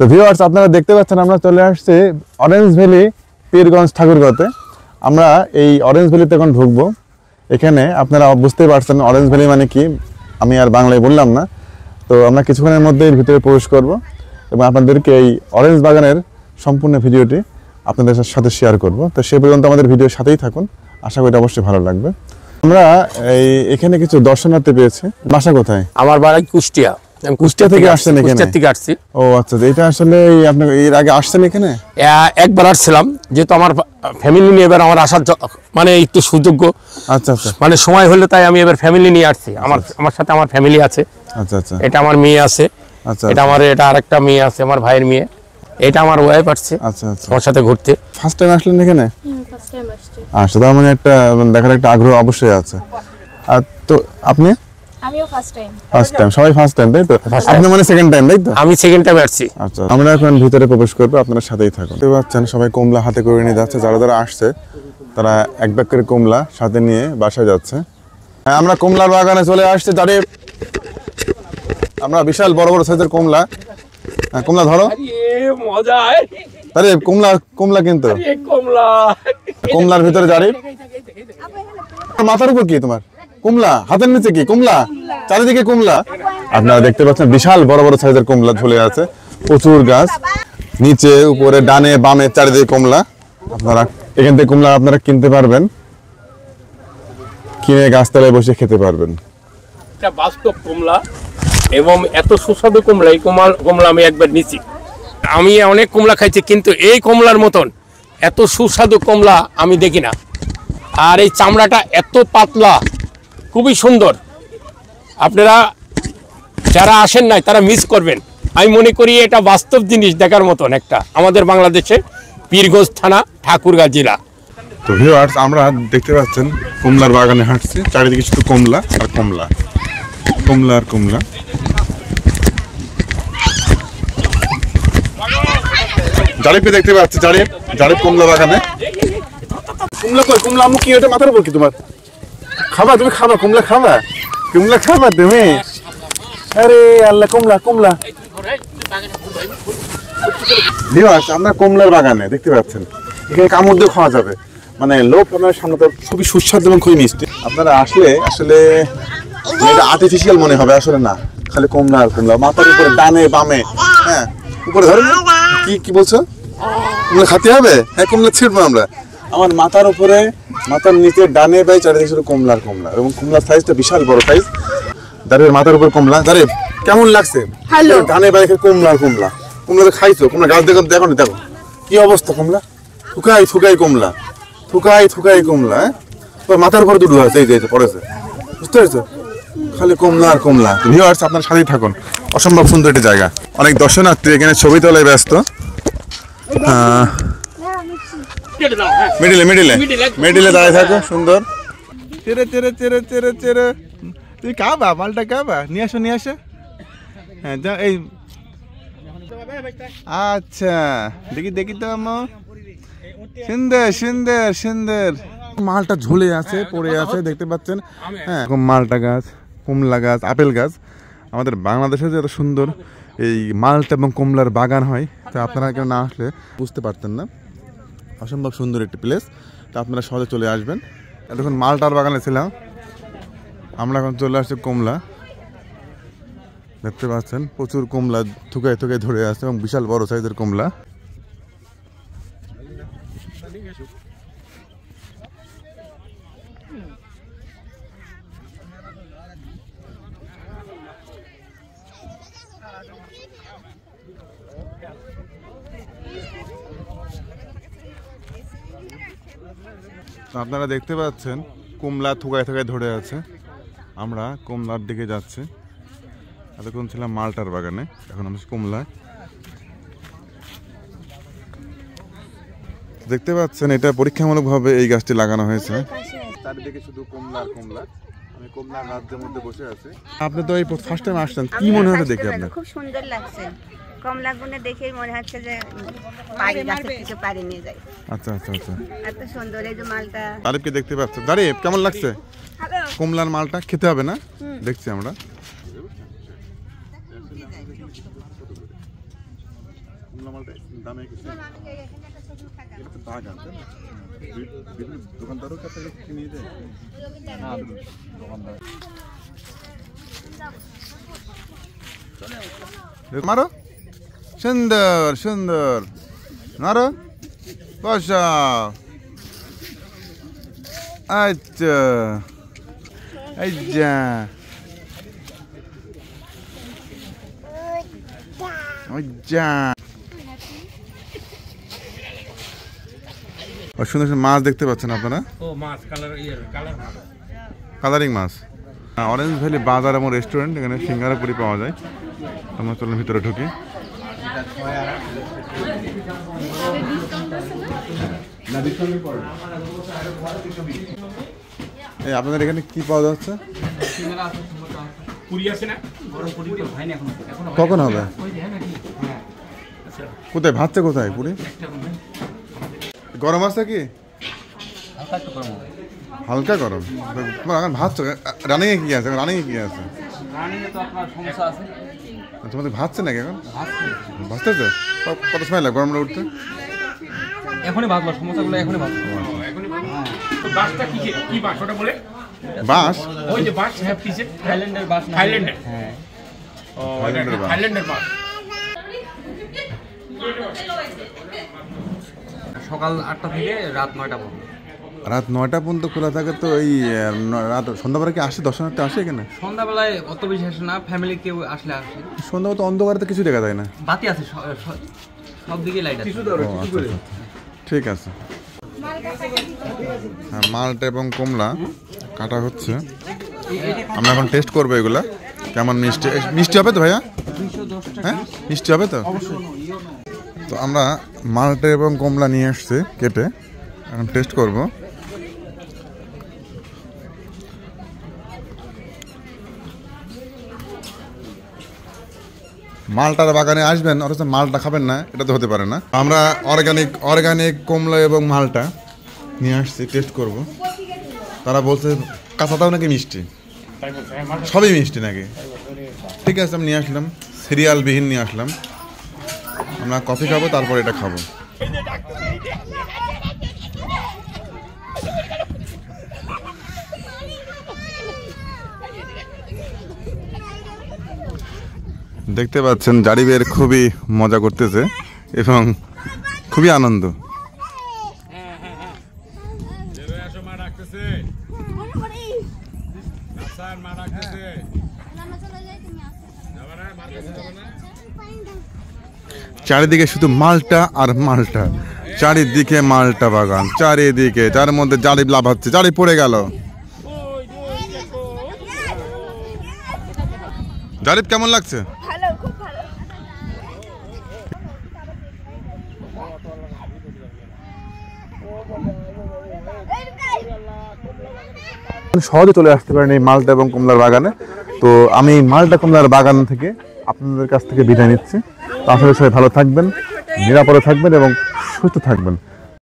তো ভিউয়ার্স, আপনারা দেখতে পাচ্ছেন আমরা চলে আসছি অরেঞ্জ ভ্যালি, পীরগঞ্জ, ঠাকুরগাঁওতে। আমরা এই অরেঞ্জ ভ্যালিতে এখন ঢুকবো। এখানে আপনারা বুঝতেই পারছেন অরেঞ্জ ভ্যালি মানে কি, আমি আর বাংলায় বললাম না। তো আমরা কিছুক্ষণের মধ্যেই ভিতরে প্রবেশ করব এবং আপনাদেরকে এই অরেঞ্জ বাগানের সম্পূর্ণ ভিডিওটি আপনাদের সাথে শেয়ার করব। তো সে পর্যন্ত আমাদের ভিডিওর সাথেই থাকুন, আশা করি অবশ্যই ভালো লাগবে। আমরা এখানে কিছু দর্শনার্থী পেয়েছি। বাসা কোথায়? আমার বাড়ি কুষ্টিয়া। আমি কুষ্টিয়া থেকে আসছেন এখানে? কুষ্টিয়া থেকে আসছি। ও আচ্ছা, এটা আসলে আপনি এর আগে আসছেন এখানে? একবার আসছিলাম, যেহেতু আমার ফ্যামিলি নিয়ে এবার আমার আসার মানে একটু সুযোগ্য। আচ্ছা আচ্ছা, মানে সময় হলে তাই আমি এবার ফ্যামিলি নিয়ে আসছি। আমার সাথে আমার ফ্যামিলি আছে। আচ্ছা আচ্ছা, এটা আমার মেয়ে আছে। আচ্ছা, এটা আরেকটা মেয়ে আছে, আমার ভাইয়ের মেয়ে। এটা আমার ওয়াইফ আসছে। আচ্ছা আচ্ছা, আমার সাথে ঘুরতে। ফার্স্ট টাইম আসলেন এখানে? ফার্স্ট টাইম আসছি। আচ্ছা, তার মানে একটা দেখার একটা আগ্রহ অবশ্যই আছে। আর তো আপনি? আমিও ফার্স্ট টাইম। ফার্স্ট টাইম, সবাই ফার্স্ট টাইম, তাই তো? আপনি মানে সেকেন্ড টাইম, তাই তো? আমি সেকেন্ড টাইম আসছি। আচ্ছা, আমরা এখন ভিতরে প্রবেশ করব, আপনারা সাথেই থাকুন। দেখতে পাচ্ছেন সবাই কমলা হাতে করে নিয়ে যাচ্ছে। যারা যারা আসছে তারা এক ব্যাগ করে কমলা সাথে নিয়ে বাসায় যাচ্ছে। হ্যাঁ, আমরা কমলার বাগানে চলে আসছি। যারে আমরা বিশাল বড় বড় সাইজের কমলা। হ্যাঁ, কমলা ধরো। মজা! আরে কমলা কিন্তু কমলার ভিতরে যারে মাথার উপর কি তোমার কমলা, হাতের নিচে কি কমলা, চারিদিকে কমলা। আপনারা দেখতে পাচ্ছেন বিশাল বড় বড় সাইজের কমলা ঝুলে আছে, প্রচুর গাছ, নিচে উপরে ডানে বামে চারিদিকে কমলা। আপনারা এখান থেকে কমলা আপনারা কিনতে পারবেন, কিনে গাছতলায় বসে খেতে পারবেন। এটা বাস্তব কমলা এবং এত সুস্বাদু কমলা, এই কমলা আমি একবার নিচ্ছি। আমি অনেক কমলা খাইছি, কিন্তু এই কমলার মতন এত সুস্বাদু কমলা আমি দেখি না। আর এই চামড়াটা এত পাতলা, খুবই সুন্দর। আপনারা যারা আসেন নাই তারা মিস করবেন। আমি মনে করি এটা বাস্তব জিনিস দেখার মতন একটা, আমাদের বাংলাদেশে পীরগঞ্জ থানা, ঠাকুরগাঁও জেলা। তো ভিউয়ার্স, আমরা দেখতে পাচ্ছেন কমলার বাগানে হাঁটছি, চারিদিকে শুধু কমলা আর কমলা, কমলা আর কমলা। জারিফকে দেখতে পাচ্ছি, জারিফ কমলা বাগানে। কমলা কই? কমলা আমু কি ওটা মাথার উপর কি তোমার? খাবা তুমি? খাবা কমলা? খাবা কমলা? খাবা তুমি? আরে আল্লাহ, কমলা। ভিউয়ার্স, আমরা কমলার বাগানে দেখতে পাচ্ছেন, এখানে কামড় দিয়ে খাওয়া যাবে, মানে লোক আপনার সামনে তো খুবই সুস্বাদু এবং খুবই মিষ্টি। আপনারা আসলে এটা আর্টিফিশিয়াল মনে হবে, আসলে না, খালি কমলা আর কমলা, মাথার উপরে ডানে বামে। হ্যাঁ, উপরে ধরেন। কি বলছো? কমলা খাতে হবে? হ্যাঁ, কমলা ছিড়বো আমরা। আমার মাথার উপরে, মাথার নিচে ডানে বাই চারিদিকে শুধু কমলা আর কমলা, এবং কমলার সাইজটা বিশাল বড় সাইজ। দাঁড়িয়ে মাথার উপর কমলা। দাঁড়িয়ে কেমন লাগছে? ডানে বাই কমলা আর কমলা। কমলা তো খাইছো? কমলা গাছ দেখো দেখো কি অবস্থা। কমলা থুকাই কমলা, থুকাই কমলা। হ্যাঁ, মাথার উপরে দুটো আছে, এই যে পড়েছে, বুঝতে পেরেছো? খালি কমলা আর কমলা। ভিউয়ার্স, আপনার সাথেই থাকুন, অসম্ভব সুন্দর একটা জায়গা। অনেক দর্শনার্থী এখানে ছবি তোলায় ব্যস্ত। মিডিলে দাঁড়িয়ে থাকো, সুন্দর। চেরে তুই খাবা মালটা, খাবা? নিয়ে আসো। হ্যাঁ, যা। এই আচ্ছা, দেখি তো আম্মা, সুন্দর মালটা ঝুলে আছে, পড়ে আছে, দেখতে পাচ্ছেন। হ্যাঁ, মালটা গাছ, কমলা গাছ, আপেল গাছ। আমাদের বাংলাদেশে যে এত সুন্দর এই মালটা এবং কমলার বাগান হয়, তা আপনারা কেউ না আসলে বুঝতে পারতেন না। অসম্ভব সুন্দর একটি প্লেস, তা আপনারা সহজে চলে আসবেন। এতক্ষণ মালটার বাগানে ছিলাম, আমরা এখন চলে আসছি কমলা। দেখতে পাচ্ছেন প্রচুর কমলা থুকায় ধরে আছে, এবং বিশাল বড় সাইজের কমলা। আপনারা দেখতে পাচ্ছেন কমলা থুকায় ধরে আছে। আমরা কমলার দিকে যাচ্ছি। এতক্ষণ ছিলাম মালটার বাগানে, এখন আমরা কমলায়। দেখতে পাচ্ছেন এটা পরীক্ষামূলকভাবে এই গাছটি লাগানো হয়েছে। চারিদিকে শুধু কমলা আর কমলা। আমি কমলা গাছের মধ্যে বসে আছি। আপনি তো এই ফার্স্ট টাইম আসছেন, কি মনে হচ্ছে দেখে আপনার? খুব সুন্দর লাগছে। কমলাগুলো দেখেই মনে হচ্ছে যে পারি গাছে কিছু পারি নিয়ে যাই। আচ্ছা, এত সুন্দর এই যে মালটা। তারিফকে দেখতে পাচ্ছেন। তারিফ, কেমন লাগছে কমলার মালটা? খেতে হবে না? দেখছি আমরা। কমলা মালটা দামে কিছু এটা তো বাগান তাই না? বিভিন্ন দোকানদারও কাছে নিয়ে যায় মারো সুন্দর সুন্দর মারো বসা আচ্ছা আচ্ছা আচ্ছা সুন্দর সুন্দর মাছ দেখতে পাচ্ছেন আপনারা ও মাছ কালার কালারিং মাছ অরেঞ্জ ভ্যালি বাজার এবং রেস্টুরেন্ট এখানে সিঙ্গারা পুরি পাওয়া যায় আমরা চলুন ভিতরে ঢুকি এই আপনাদের এখানে কি পাওয়া যাচ্ছে পুরি আছে না কখন হবে কোথায় ভাতটা কোথায় পুরি গরম আছে কি হালকা গরম তোমার এখন ভাত রানিং এ কি আছে রানিং এ কি আছে তোমাদের ভাতছে নাকি এখন ভাজতেছে কত সময় লাগে গরমটা উঠতে এখনই ভাজবো সমস্যাগুলো এখনই ভাজবো বাসটা কি বাস ওটা বলে বাঁশ ওই যে বাস হ্যাঁ পিছে থাইল্যান্ডের বাস থাইল্যান্ডের হ্যাঁ ও থাইল্যান্ডের বাস। থাইল্যান্ডের বাস সকাল 8টা থেকে রাত 9টা পর্যন্ত রাত 9টা পর্যন্ত খোলা থাকে তো এই রাত সন্ধ্যাবেলা কি আসে দর্শনার্থী আসে এখানে সন্ধ্যাবেলায় অত বেশি আসে না ফ্যামিলি কেউ আসলে আসে সন্ধ্যাবেলা তো অন্ধকারে তো কিছু দেখা যায় না বাতি আছে সব দিকে লাইট আছে ও, আচ্ছা, আচ্ছা। ঠিক আছে হ্যাঁ মালটা এবং কমলা কাটা হচ্ছে আমরা এখন টেস্ট করবো এগুলা কেমন মিষ্টি মিষ্টি হবে তো ভাইয়া হ্যাঁ মিষ্টি হবে তো তো আমরা মালটা এবং কমলা নিয়ে আসছি কেটে এখন টেস্ট করব মালটার বাগানে আসবেন অথচ মালটা খাবেন না এটা তো হতে পারে না আমরা অর্গানিক কমলা এবং মালটা নিয়ে আসছি টেস্ট করব তারা বলছে কাঁচাটাও নাকি মিষ্টি সবই মিষ্টি নাকি ঠিক আছে আমি নিয়ে আসলাম সিরিয়ালবিহীন নিয়ে আসলাম আমরা কফি খাবো তারপর এটা খাবো দেখতে পাচ্ছেন জারিবের খুবই মজা করতেছে এবং খুবই আনন্দ চারিদিকে শুধু মালটা আর মালটা চারিদিকে মালটা বাগান চারিদিকে যার মধ্যে জারিব লাভ হচ্ছে জারিব পড়ে গেল জারিব কেমন লাগছে ভালো খুব ভালো সহজে চলে আসতে পারেন এই মালটা এবং কমলার বাগানে তো আমি মালটা কমলার বাগান থেকে আপনাদের কাছ থেকে বিদায় নিচ্ছি তো আসলে সবাই ভালো থাকবেন নিরাপদে থাকবেন এবং সুস্থ থাকবেন